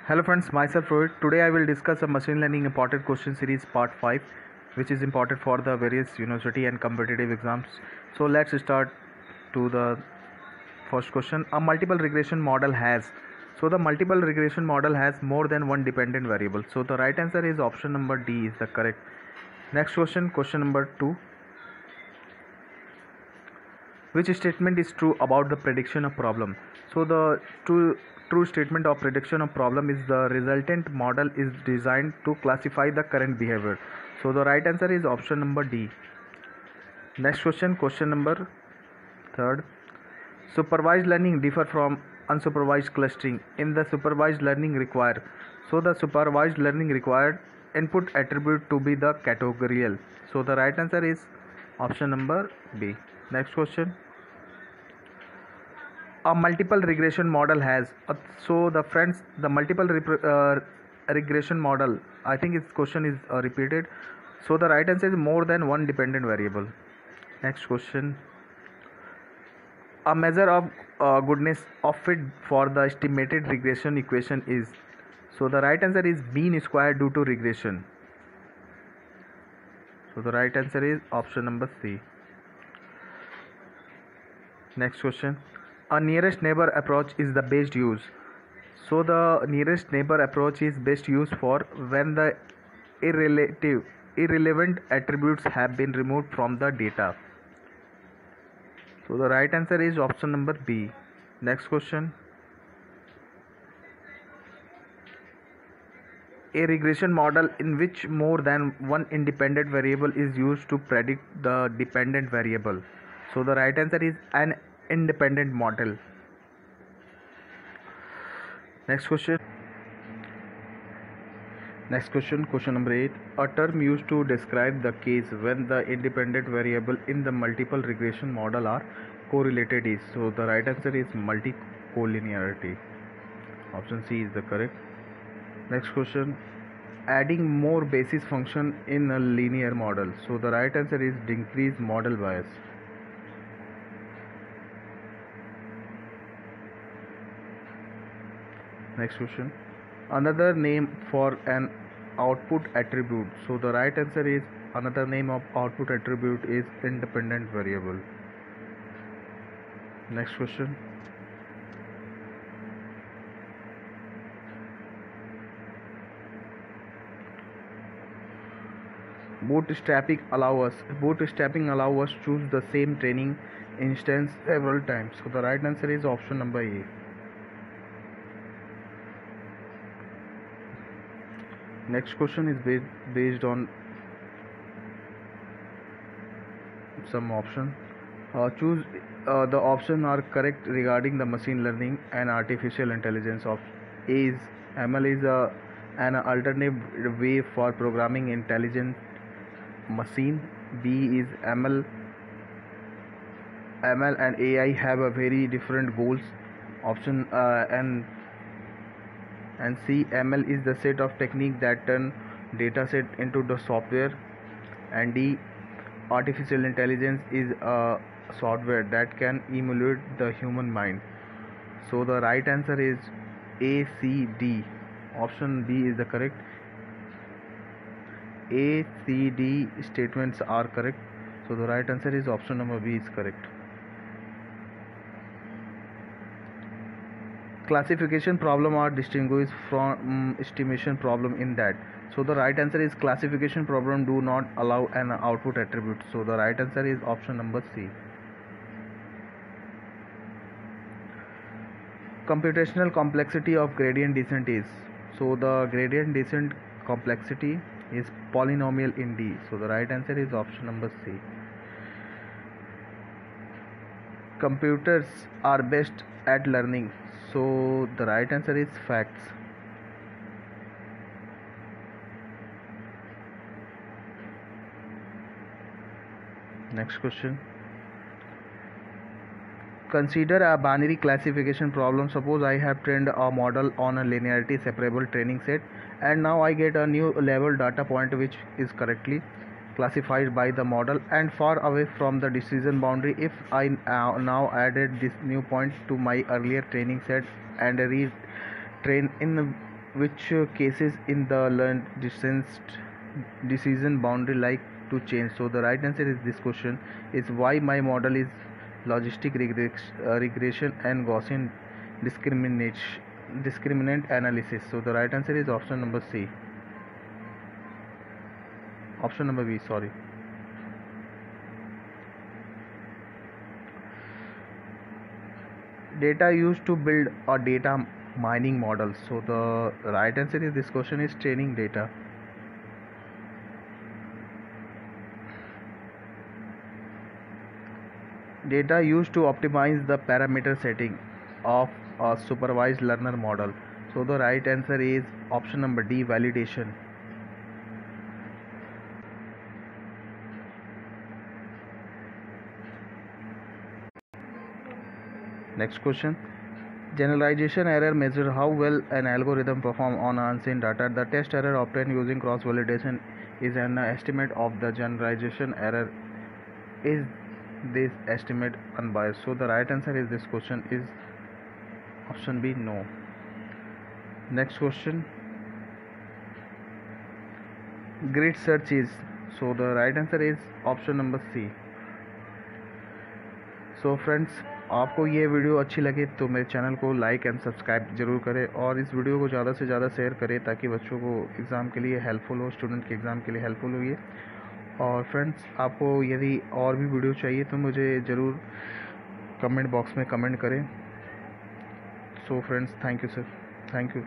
Hello friends, myself Rohit. Today I will discuss a machine learning important question series part 5, which is important for the various university and competitive exams. So let's start to the first question. A multiple regression model has, so the multiple regression model has more than one dependent variable. So the right answer is option number D is the correct. Next question, question number 2. Which statement is true about the prediction of problem? So the true statement of prediction of problem is the resultant model is designed to classify the current behavior. So the right answer is option number D. Next question, question number 3. Supervised learning differ from unsupervised clustering in the supervised learning required. So the supervised learning required input attribute to be the categorical. So the right answer is option number B. Next question. A multiple regression model has so the friends the multiple regression model, I think its question is repeated. So the right answer is more than one dependent variable. Next question. A measure of goodness of fit for the estimated regression equation is, so the right answer is mean square due to regression. So the right answer is option number C. Next question. A nearest neighbor approach is the best use. So the nearest neighbor approach is best used for when the irrelevant attributes have been removed from the data. So the right answer is option number B. Next question. A regression model in which more than one independent variable is used to predict the dependent variable. So the right answer is an independent model. Next question. Question number 8. A term used to describe the case when the independent variable in the multiple regression model are correlated is, so the right answer is multicollinearity. Option C is the correct. Next question. Adding more basis function in a linear model. So the right answer is decrease model bias. Next question. Another name for an output attribute. So the right answer is another name of output attribute is independent variable. Next question. Bootstrapping allow us choose the same training instance several times. So the right answer is option number A. Next question is based on some option. Choose the option are correct regarding the machine learning and artificial intelligence. Of A is ML is an alternative way for programming intelligent machine. B is ML and AI have a very different goals. Option and C, ML is the set of techniques that turn dataset into the software. And D, artificial intelligence is a software that can emulate the human mind. So the right answer is A, C, D. Option B is the correct. A, C, D statements are correct. So the right answer is option number B is correct. Classification problem are distinguished from estimation problem in that. So the right answer is classification problem do not allow an output attribute. So the right answer is option number C. Computational complexity of gradient descent is, so the gradient descent complexity is polynomial in D. So the right answer is option number C. Computers are best at learning. So the right answer is facts. Next question. Consider a binary classification problem. Suppose I have trained a model on a linearity separable training set, and now I get a new level data point which is correctly classified by the model and far away from the decision boundary. If I now added this new point to my earlier training set and retrain in which cases in the learned decision boundary like to change. So the right answer is this question is why my model is logistic regression and Gaussian discriminant analysis. So the right answer is option number B, sorry. Data used to build a data mining model. So the right answer is this question is training data. Data used to optimize the parameter setting of a supervised learner model. So the right answer is option number D, validation. Next question. Generalization error measures how well an algorithm performs on unseen data. The test error obtained using cross validation is an estimate of the generalization error. Is this estimate unbiased? So the right answer is this question is option B, no. Next question. Grid search is, so the right answer is option number C. So friends, आपको ये video अच्छी लगे तो मेरे channel को like and subscribe ज़रूर करें और इस वीडियो को ज़्यादा से ज़्यादा शेयर करें ताकि बच्चों को एग्ज़ाम के लिए हेल्पफुल हो, स्टूडेंट के एग्ज़ाम के लिए हेल्पफुल हो ये। और फ्रेंड्स, आपको यदि और भी वीडियो चाहिए तो मुझे ज़रूर कमेंट बॉक्स में कमेंट करें। So friends, thank you sir, thank you.